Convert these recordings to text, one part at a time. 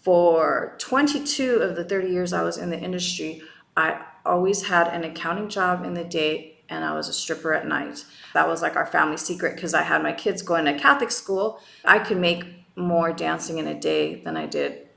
For 22 of the 30 years I was in the industry, I always had an accounting job in the day and I was a stripper at night. That was like our family secret because I had my kids going to Catholic school. I could make more dancing in a day than I did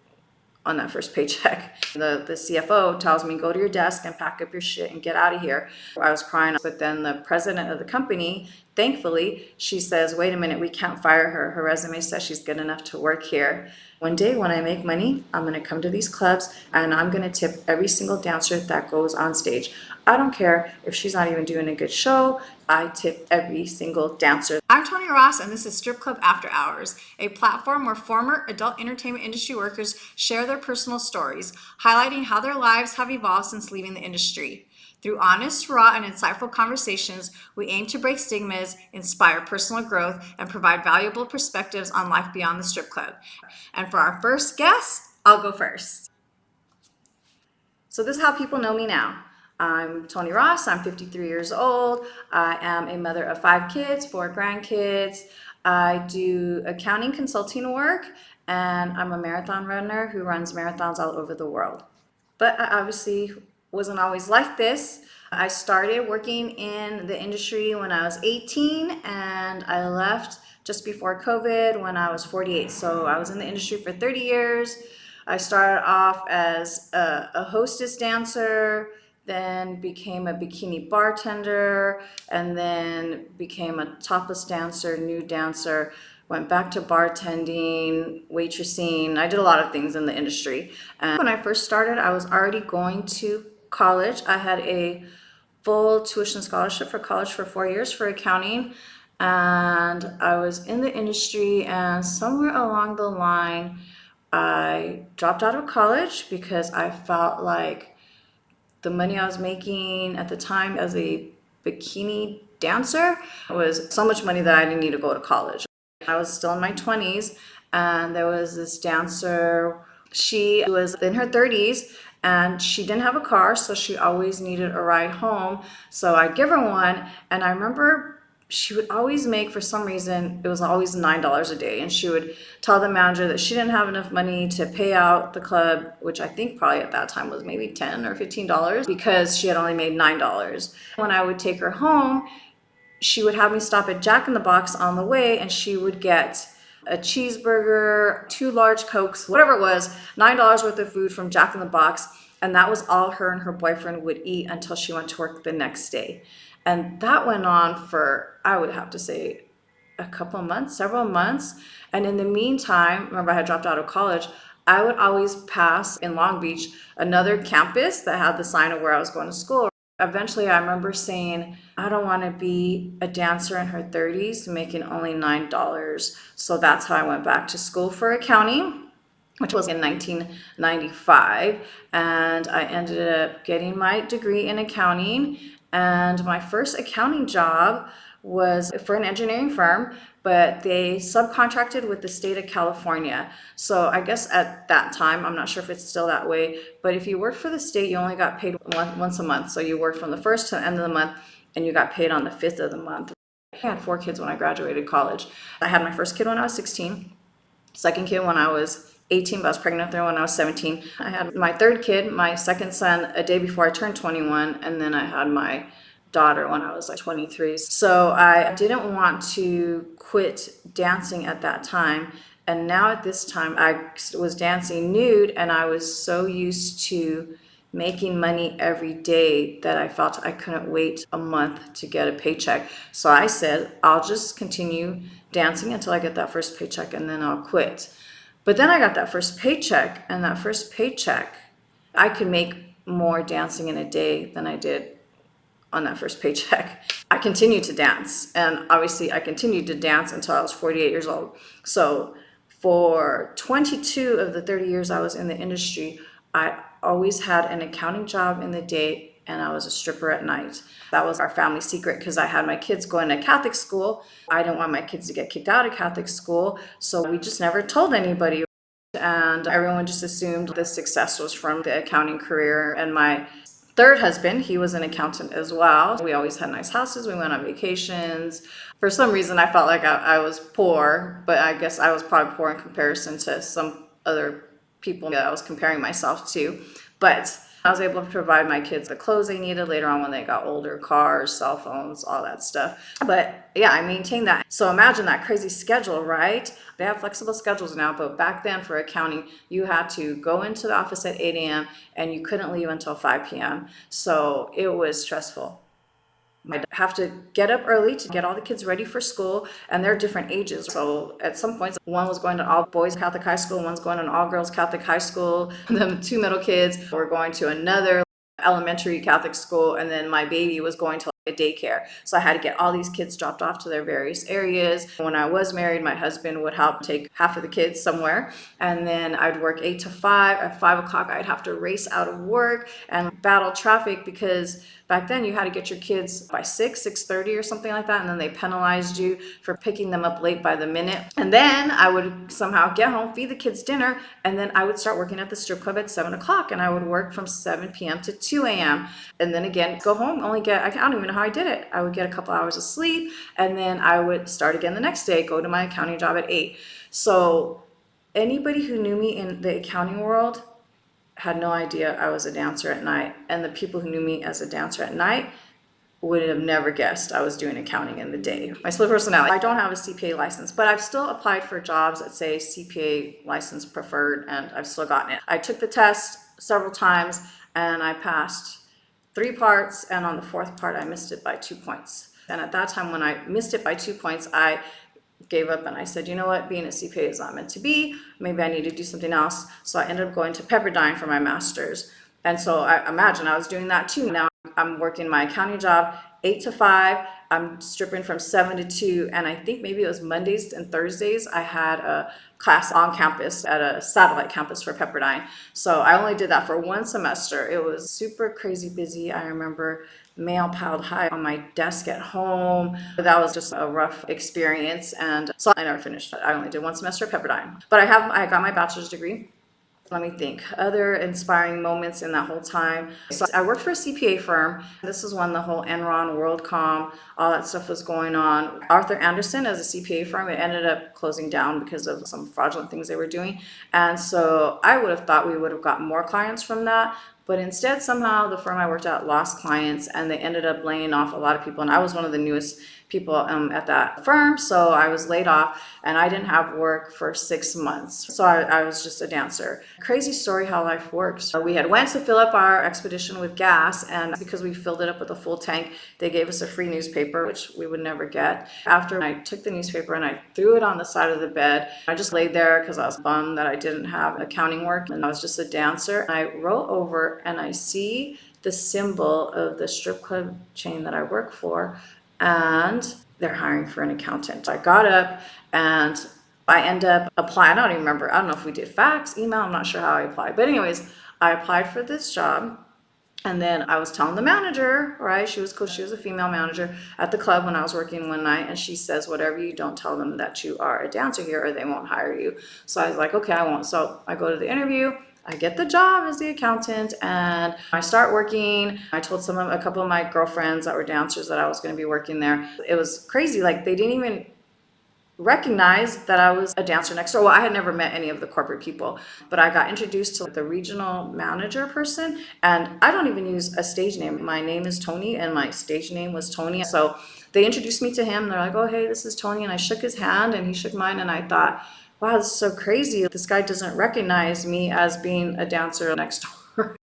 on that first paycheck. The CFO tells me, go to your desk and pack up your shit and get out of here. I was crying, but then the president of the company, thankfully, she says, wait a minute, we can't fire her. Her resume says she's good enough to work here. One day when I make money, I'm gonna come to these clubs and I'm gonna tip every single dancer that goes on stage. I don't care if she's not even doing a good show, I tip every single dancer. I'm Tony Ross and this is Strip Club After Hours, a platform where former adult entertainment industry workers share their personal stories, highlighting how their lives have evolved since leaving the industry. Through honest, raw, and insightful conversations, we aim to break stigmas, inspire personal growth, and provide valuable perspectives on life beyond the strip club. And for our first guest, I'll go first. So this is how people know me now. I'm Tony Ross, I'm 53 years old. I am a mother of 5 kids, 4 grandkids. I do accounting consulting work, and I'm a marathon runner who runs marathons all over the world. But I obviously wasn't always like this. I started working in the industry when I was 18 and I left just before COVID when I was 48. So I was in the industry for 30 years. I started off as a hostess dancer, then became a bikini bartender, and then became a topless dancer, nude dancer, went back to bartending, waitressing. I did a lot of things in the industry. And when I first started, I was already going to college. I had a full tuition scholarship for college for 4 years for accounting. And I was in the industry, and somewhere along the line, I dropped out of college because I felt like the money I was making at the time as a bikini dancer was so much money that I didn't need to go to college. I was still in my 20s, and there was this dancer. She was in her 30s and she didn't have a car, so she always needed a ride home. So I'd give her one, and I remember she would always make, for some reason, it was always $9 a day, and she would tell the manager that she didn't have enough money to pay out the club, which I think probably at that time was maybe $10 or $15 because she had only made $9. When I would take her home, she would have me stop at Jack in the Box on the way, and she would get a cheeseburger, 2 large Cokes, whatever it was, $9 worth of food from Jack in the Box. And that was all her and her boyfriend would eat until she went to work the next day. And that went on for, I would have to say, a couple of months, several months. And in the meantime, remember I had dropped out of college, I would always pass in Long Beach another campus that had the sign of where I was going to school. Eventually, I remember saying, I don't want to be a dancer in her 30s making only $9. So that's how I went back to school for accounting, which was in 1995. And I ended up getting my degree in accounting. And my first accounting job was for an engineering firm, but they subcontracted with the state of California. So I guess at that time, I'm not sure if it's still that way, but if you worked for the state, you only got paid once a month. So you worked from the first to the end of the month, and you got paid on the 5th of the month. I had 4 kids when I graduated college. I had my first kid when I was 16, second kid when I was 18, but I was pregnant there when I was 17. I had my 3rd kid, my second son, a day before I turned 21, and then I had my daughter when I was like 23. So I didn't want to quit dancing at that time. And now at this time, I was dancing nude, and I was so used to making money every day that I felt I couldn't wait a month to get a paycheck. So I said, I'll just continue dancing until I get that first paycheck, and then I'll quit. But then I got that first paycheck, and that first paycheck, I could make more dancing in a day than I did on that first paycheck. I continued to dance, and obviously I continued to dance until I was 48 years old. So for 22 of the 30 years I was in the industry, I always had an accounting job in the day and I was a stripper at night. That was our family secret because I had my kids going to Catholic school. I didn't want my kids to get kicked out of Catholic school, so we just never told anybody. And everyone just assumed the success was from the accounting career. And my 3rd husband, he was an accountant as well. We always had nice houses. We went on vacations. For some reason, I felt like I was poor, but I guess I was probably poor in comparison to some other people that I was comparing myself to. But I was able to provide my kids the clothes they needed later on when they got older, cars, cell phones, all that stuff. But yeah, I maintained that. So imagine that crazy schedule, right? They have flexible schedules now, but back then for accounting, you had to go into the office at 8 a.m. and you couldn't leave until 5 p.m. So it was stressful. I'd have to get up early to get all the kids ready for school, and they're different ages. So at some points, one was going to all boys Catholic high school, one's going to an all girls Catholic high school. The two middle kids were going to another elementary Catholic school, and then my baby was going to a daycare. So I had to get all these kids dropped off to their various areas. When I was married, my husband would help take half of the kids somewhere, and then I'd work 8 to 5. At 5 o'clock, I'd have to race out of work and battle traffic, because back then you had to get your kids by 6:30 or something like that, and then they penalized you for picking them up late by the minute. And then I would somehow get home, feed the kids dinner, and then I would start working at the strip club at 7 o'clock, and I would work from 7 p.m. to 2 a.m. And then again, go home, I don't even know how I did it. I would get a couple hours of sleep, and then I would start again the next day, go to my accounting job at 8. So anybody who knew me in the accounting world had no idea I was a dancer at night. And the people who knew me as a dancer at night would have never guessed I was doing accounting in the day. My split personality. I don't have a CPA license, but I've still applied for jobs that say CPA license preferred, and I've still gotten it. I took the test several times, and I passed 3 parts, and on the 4th part, I missed it by 2 points. And at that time, when I missed it by 2 points, I gave up and I said, you know what, being a CPA is not meant to be. Maybe I need to do something else. So I ended up going to Pepperdine for my master's. And so I imagine I was doing that too. Now I'm working my accounting job 8 to 5. I'm stripping from 7 to 2. And I think maybe it was Mondays and Thursdays, I had a class on campus at a satellite campus for Pepperdine. So I only did that for 1 semester. It was super crazy busy. I remember mail piled high on my desk at home. That was just a rough experience. And so I never finished it. I only did 1 semester at Pepperdine. But I got my bachelor's degree. Let me think. Other inspiring moments in that whole time. So I worked for a CPA firm. This is when the whole Enron, WorldCom, all that stuff was going on. Arthur Andersen, as a CPA firm, it ended up closing down because of some fraudulent things they were doing. And so I would have thought we would have gotten more clients from that. But instead, somehow the firm I worked at lost clients, and they ended up laying off a lot of people. And I was one of the newest people at that firm, so I was laid off, and I didn't have work for 6 months. So I was just a dancer. Crazy story how life works. We had went to fill up our expedition with gas, and because we filled it up with a full tank, they gave us a free newspaper, which we would never get. After I took the newspaper and I threw it on the side of the bed, I just laid there because I was bummed that I didn't have accounting work, and I was just a dancer. And I roll over and I see the symbol of the strip club chain that I work for, and they're hiring for an accountant. I got up and I end up applying. I don't even remember. I don't know if we did fax, email. I'm not sure how I applied. But anyways, I applied for this job. And then I was telling the manager, right? She was cool. She was a female manager at the club when I was working one night. And she says, whatever you don't tell them that you are a dancer here or they won't hire you. So I was like, okay, I won't. So I go to the interview. I get the job as the accountant and I start working. I told a couple of my girlfriends that were dancers that I was going to be working there. It was crazy. Like they didn't even recognize that I was a dancer next door. Well, I had never met any of the corporate people, but I got introduced to the regional manager person, and I don't even use a stage name. My name is Tony and my stage name was Tony. So they introduced me to him. They're like, oh, hey, this is Tony. And I shook his hand and he shook mine, and I thought, wow, this is so crazy. This guy doesn't recognize me as being a dancer next door.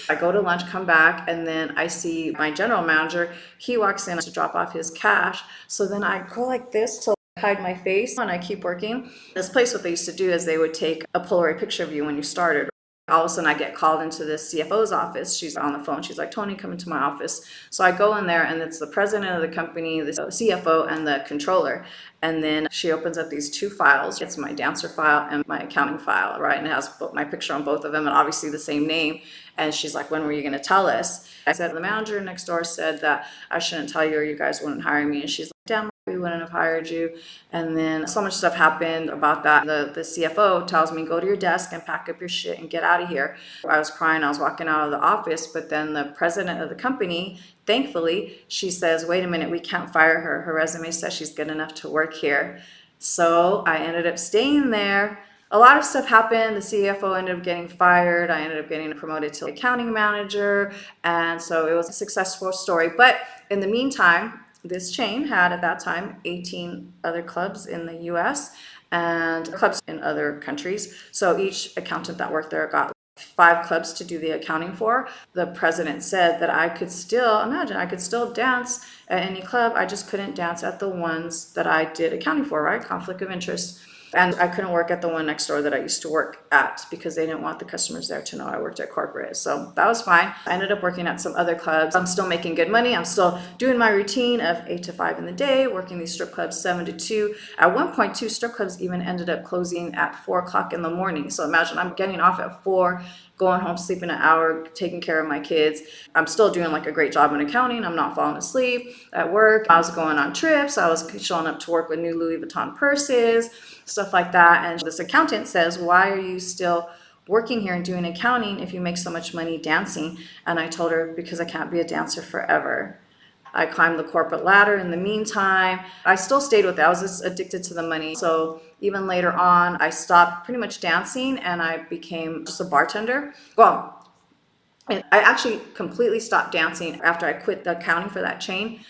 I go to lunch, come back, and then I see my general manager. He walks in to drop off his cash. So then I go like this to hide my face and I keep working. This place, what they used to do is they would take a Polaroid picture of you when you started. All of a sudden I get called into the CFO's office. She's on the phone. She's like, Tony, come into my office. So I go in there and it's the president of the company, the CFO, and the controller. And then she opens up these 2 files. It's my dancer file and my accounting file, right? And it has my picture on both of them and obviously the same name. And she's like, when were you going to tell us? I said, the manager next door said that I shouldn't tell you or you guys wouldn't hire me. And she's like, damn, we wouldn't have hired you. And then so much stuff happened about that. The CFO tells me, go to your desk and pack up your shit and get out of here. I was crying. I was walking out of the office. But then the president of the company, thankfully, she says, wait a minute, we can't fire her. Her resume says she's good enough to work here. So I ended up staying there a lot of stuff happened. The CFO ended up getting fired. I ended up getting promoted to accounting manager. And so it was a successful story. But in the meantime, this chain had at that time 18 other clubs in the US and clubs in other countries. So each accountant that worked there got 5 clubs to do the accounting for. The president said that I could still, imagine, I could still dance at any club. I just couldn't dance at the ones that I did accounting for, right? Conflict of interest. And I couldn't work at the one next door that I used to work at because they didn't want the customers there to know I worked at corporate. So that was fine. I ended up working at some other clubs. I'm still making good money. I'm still doing my routine of 8 to 5 in the day, working these strip clubs 7 to 2. At one point, 2 strip clubs even ended up closing at 4 o'clock in the morning. So imagine I'm getting off at 4, going home, sleeping an hour, taking care of my kids. I'm still doing like a great job in accounting. I'm not falling asleep at work. I was going on trips. I was showing up to work with new Louis Vuitton purses, stuff like that. And this accountant says, why are you still working here and doing accounting if you make so much money dancing? And I told her, because I can't be a dancer forever. I climbed the corporate ladder in the meantime. I still stayed with it. I was just addicted to the money. So even later on, I stopped pretty much dancing and I became just a bartender. Well, I actually completely stopped dancing after I quit the accounting for that chain.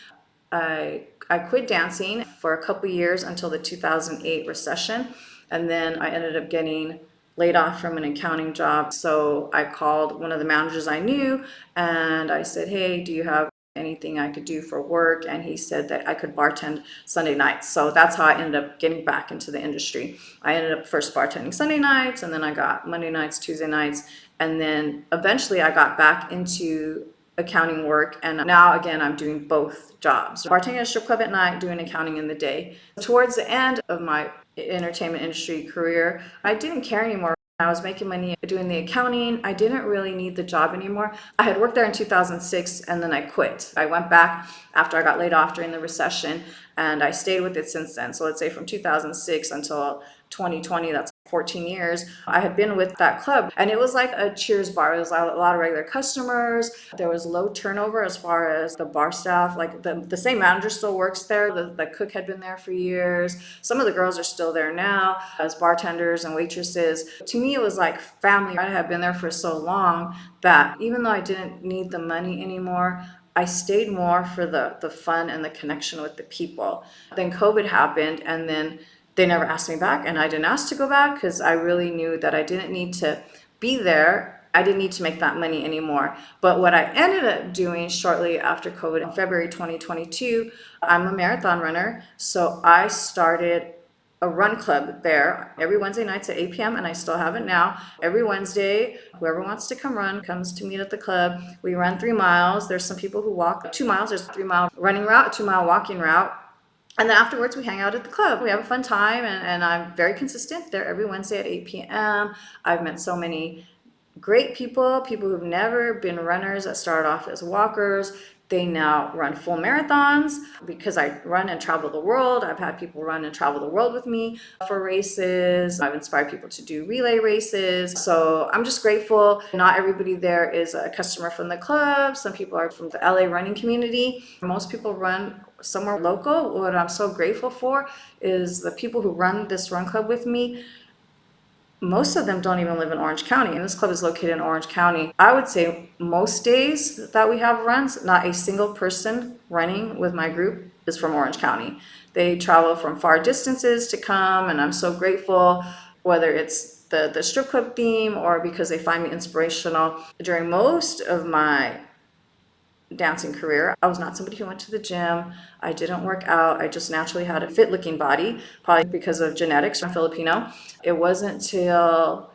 I quit dancing for a couple years until the 2008 recession. And then I ended up getting laid off from an accounting job. So I called one of the managers I knew and I said, hey, do you have anything I could do for work? And he said that I could bartend Sunday nights. So that's how I ended up getting back into the industry. I ended up first bartending Sunday nights, and then I got Monday nights, Tuesday nights, and then eventually I got back into accounting work, and now again I'm doing both jobs, bartending at a strip club at night, doing accounting in the day. Towards the end of my entertainment industry career, I didn't care anymore. I was making money doing the accounting. I didn't really need the job anymore. I had worked there in 2006 and then I quit. I went back after I got laid off during the recession and I stayed with it since then. So let's say from 2006 until 2020, that's 14 years, I had been with that club. And it was like a Cheers bar. It was a lot of regular customers. There was low turnover as far as the bar staff. Like the same manager still works there. The cook had been there for years. Some of the girls are still there now as bartenders and waitresses. To me, it was like family. I had been there for so long that even though I didn't need the money anymore, I stayed more for the fun and the connection with the people. Then COVID happened, and then they never asked me back, and I didn't ask to go back because I really knew that I didn't need to be there. I didn't need to make that money anymore. But what I ended up doing shortly after COVID in February 2022, I'm a marathon runner, so I started a run club there every Wednesday nights at 8 p.m. and I still have it now. Every Wednesday, whoever wants to come run comes to meet at the club. We run 3 miles. There's some people who walk 2 miles. There's a 3-mile running route, a 2-mile walking route. And then afterwards, we hang out at the club. We have a fun time, and I'm very consistent there every Wednesday at 8 p.m. I've met so many great people who've never been runners that started off as walkers. They now run full marathons because I run and travel the world. I've had people run and travel the world with me for races. I've inspired people to do relay races. So I'm just grateful. Not everybody there is a customer from the club. Some people are from the LA running community. Most people run somewhere local. What I'm so grateful for is the people who run this run club with me. Most of them don't even live in Orange County, and this club is located in Orange County. I would say most days that we have runs, not a single person running with my group is from Orange County. They travel from far distances to come, and I'm so grateful, whether it's the strip club theme or because they find me inspirational. During most of my dancing career, I was not somebody who went to the gym. I didn't work out. I just naturally had a fit looking body, probably because of genetics. I'm Filipino. It wasn't till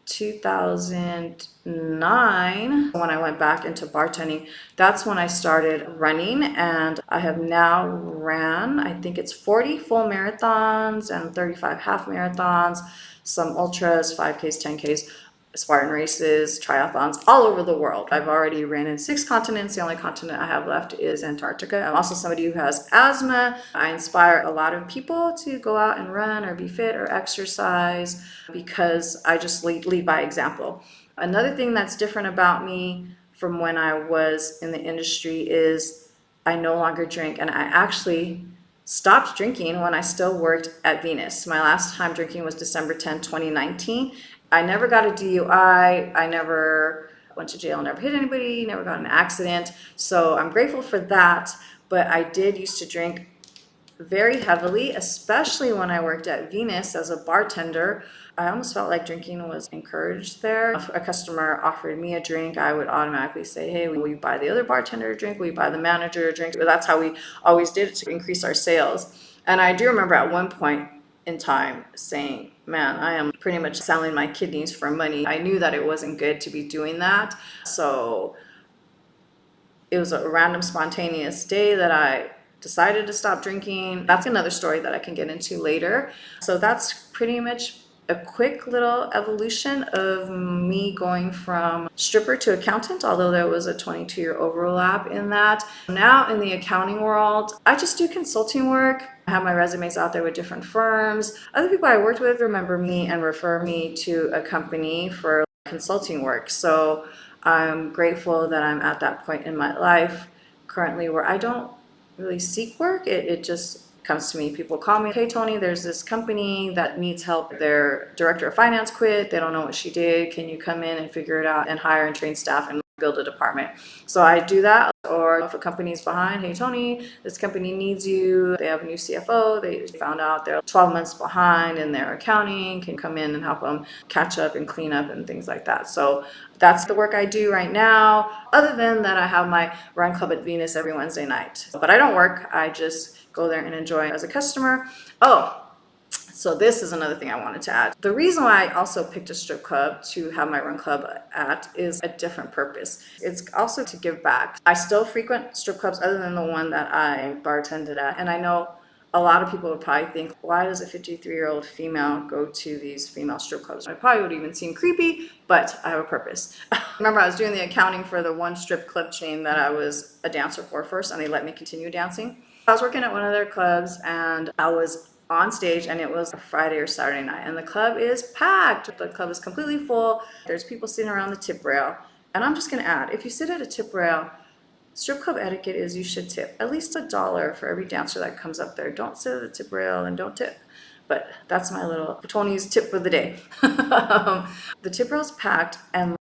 2009 when I went back into bartending. That's when I started running, and I have now ran, I think it's 40 full marathons and 35 half marathons, some ultras, 5Ks, 10Ks, Spartan races, triathlons all over the world. I've already ran in 6 continents. The only continent I have left is Antarctica. I'm also somebody who has asthma. I inspire a lot of people to go out and run or be fit or exercise because I just lead by example. Another thing that's different about me from when I was in the industry is I no longer drink, and I actually stopped drinking when I still worked at Venus. My last time drinking was December 10, 2019. I never got a DUI. I never went to jail, never hit anybody, never got in an accident. So I'm grateful for that. But I did used to drink very heavily, especially when I worked at Venus as a bartender. I almost felt like drinking was encouraged there. If a customer offered me a drink, I would automatically say, hey, will you buy the other bartender a drink? Will you buy the manager a drink? But that's how we always did it to increase our sales. And I do remember at one point in time saying, man, I am pretty much selling my kidneys for money. I knew that it wasn't good to be doing that. So it was a random spontaneous day that I decided to stop drinking. That's another story that I can get into later. So that's pretty much a quick little evolution of me going from stripper to accountant, although there was a 22-year overlap in that. Now in the accounting world, I just do consulting work. I have my resumes out there with different firms. Other people I worked with remember me and refer me to a company for consulting work. So I'm grateful that I'm at that point in my life currently where I don't really seek work. It just comes to me. People call me, hey, Tony, there's this company that needs help. Their director of finance quit. They don't know what she did. Can you come in and figure it out and hire and train staff and build a department? So I do that. Or if a company's behind, hey, Tony, this company needs you. They have a new CFO. They found out they're 12 months behind in their accounting. Can you come in and help them catch up and clean up and things like that? So that's the work I do right now. Other than that, I have my run club at Venus every Wednesday night. But I don't work. I just go there and enjoy as a customer. Oh, so this is another thing I wanted to add. The reason why I also picked a strip club to have my run club at is a different purpose. It's also to give back. I still frequent strip clubs other than the one that I bartended at. And I know a lot of people would probably think, why does a 53-year-old female go to these female strip clubs? It probably would even seem creepy, but I have a purpose. Remember, I was doing the accounting for the one strip club chain that I was a dancer for first, and they let me continue dancing. I was working at one of their clubs, and I was on stage, and it was a Friday or Saturday night, and the club is packed. The club is completely full. There's people sitting around the tip rail. And I'm just going to add, if you sit at a tip rail, strip club etiquette is you should tip at least $1 for every dancer that comes up there. Don't sit at the tip rail and don't tip. But that's my little Tony's tip for the day. The tip rail's packed, and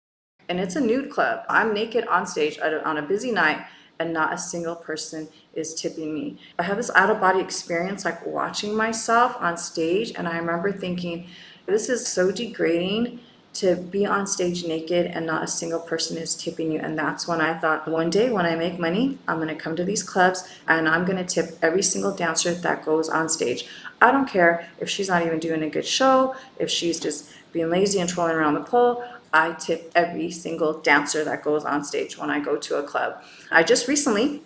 it's a nude club. I'm naked on stage on a busy night, and not a single person is tipping me. I had this out-of-body experience, like watching myself on stage, and I remember thinking, this is so degrading to be on stage naked and not a single person is tipping you. And that's when I thought, one day when I make money, I'm going to come to these clubs and I'm going to tip every single dancer that goes on stage. I don't care if she's not even doing a good show, if she's just being lazy and trolling around the pole. I tip every single dancer that goes on stage when I go to a club. I just recently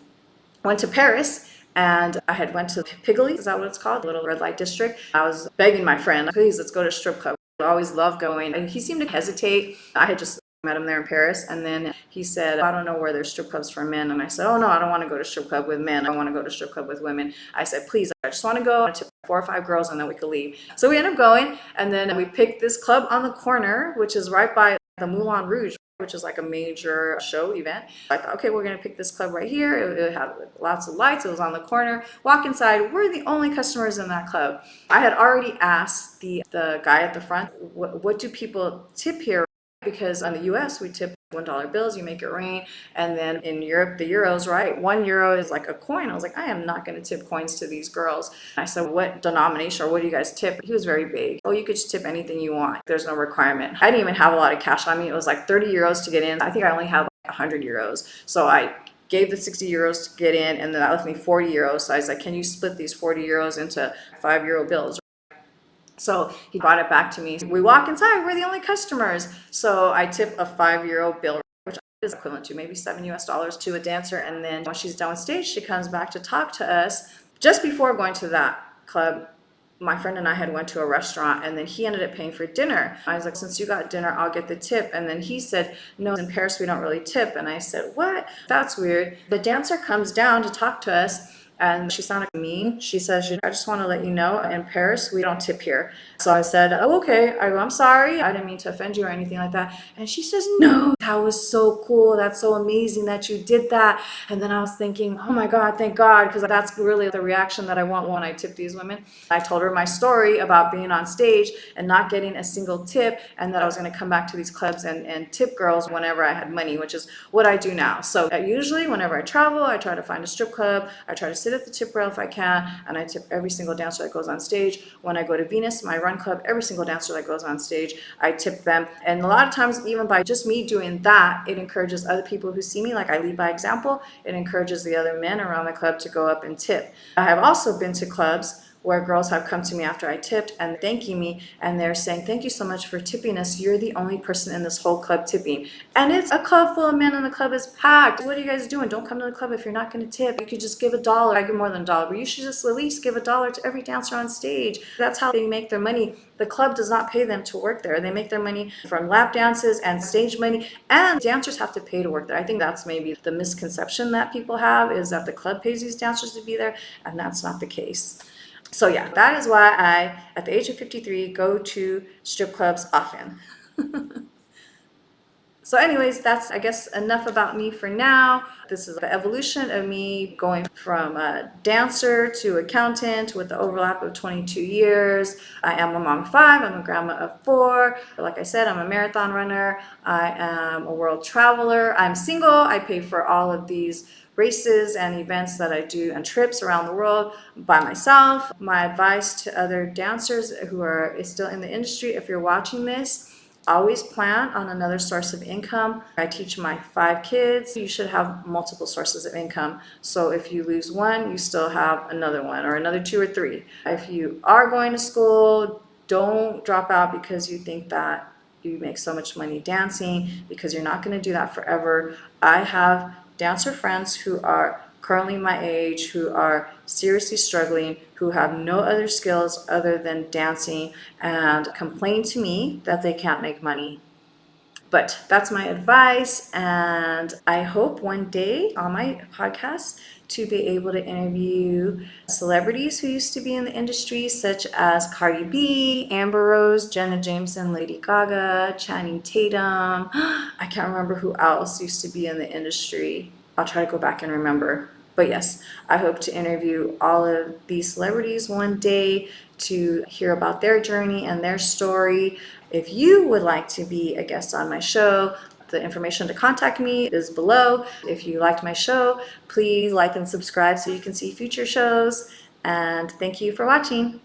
went to Paris, and I had went to Pigalle, is that what it's called? Little red light district. I was begging my friend, please, let's go to strip club. I always love going. And he seemed to hesitate. I had just met him there in Paris, and then he said, I don't know where there's strip clubs for men. And I said, oh no, I don't want to go to strip club with men. I want to go to strip club with women. I said, please, I just want to go and tip 4 or 5 girls, and then we could leave. So we ended up going, and then we picked this club on the corner, which is right by the Moulin Rouge, which is like a major show event. I thought, okay, we're going to pick this club right here. It had lots of lights. It was on the corner. Walk inside. We're the only customers in that club. I had already asked the guy at the front, what do people tip here? Because in the US, we tip $1 bills, you make it rain. And then in Europe, the euros, right? €1 is like a coin. I was like, I am not going to tip coins to these girls. I said, what denomination or what do you guys tip? He was very vague. Oh, you could just tip anything you want. There's no requirement. I didn't even have a lot of cash on me. It was like 30 euros to get in. I think I only had like 100 euros. So I gave the 60 euros to get in, and then that left me 40 euros. So I was like, can you split these 40 euros into €5 bills? So he brought it back to me. We walk inside, we're the only customers. So I tip a €5 bill, which is equivalent to maybe $7 to a dancer. And then when she's done on stage, she comes back to talk to us. Just before going to that club, my friend and I had went to a restaurant, and then he ended up paying for dinner. I was like, since you got dinner, I'll get the tip. And then he said, no, in Paris, we don't really tip. And I said, what? That's weird. The dancer comes down to talk to us, And she sounded mean. She says, I just want to let you know, in Paris, we don't tip here. So I said, oh, okay. I'm sorry. I didn't mean to offend you or anything like that. And she says, no, that was so cool. That's so amazing that you did that. And then I was thinking, oh my God, thank God, because that's really the reaction that I want when I tip these women. I told her my story about being on stage and not getting a single tip, and that I was going to come back to these clubs and tip girls whenever I had money, which is what I do now. So usually whenever I travel, I try to find a strip club. I try to sit at the tip rail if I can, and I tip every single dancer that goes on stage. When I go to Venus, my run club, every single dancer that goes on stage, I tip them. And a lot of times, even by just me doing that, it encourages other people who see me, like I lead by example, it encourages the other men around the club to go up and tip. I have also been to clubs where girls have come to me after I tipped and thanking me, and they're saying, thank you so much for tipping us. You're the only person in this whole club tipping. And it's a club full of men and the club is packed. What are you guys doing? Don't come to the club if you're not going to tip. You could just give $1. I give more than $1, but you should just at least give $1 to every dancer on stage. That's how they make their money. The club does not pay them to work there. They make their money from lap dances and stage money, and dancers have to pay to work there. I think that's maybe the misconception that people have, is that the club pays these dancers to be there, and that's not the case. So yeah, that is why I, at the age of 53, go to strip clubs often. So anyways, that's, I guess, enough about me for now. This is the evolution of me going from a dancer to accountant with the overlap of 22 years. I am a mom of 5, I'm a grandma of 4. Like I said, I'm a marathon runner. I am a world traveler. I'm single. I pay for all of these races and events that I do and trips around the world by myself. My advice to other dancers who are still in the industry, if you're watching this, always plan on another source of income. I teach my 5 kids. You should have multiple sources of income. So if you lose one, you still have another one, or another 2 or 3. If you are going to school, don't drop out because you think that you make so much money dancing, because you're not going to do that forever. I have dancer friends who are currently my age, who are seriously struggling, who have no other skills other than dancing, and complain to me that they can't make money. But that's my advice, and I hope one day on my podcast to be able to interview celebrities who used to be in the industry, such as Cardi B, Amber Rose, Jenna Jameson, Lady Gaga, Channing Tatum. I can't remember who else used to be in the industry. I'll try to go back and remember. But yes, I hope to interview all of these celebrities one day to hear about their journey and their story. If you would like to be a guest on my show, the information to contact me is below. If you liked my show, please like and subscribe so you can see future shows. And thank you for watching.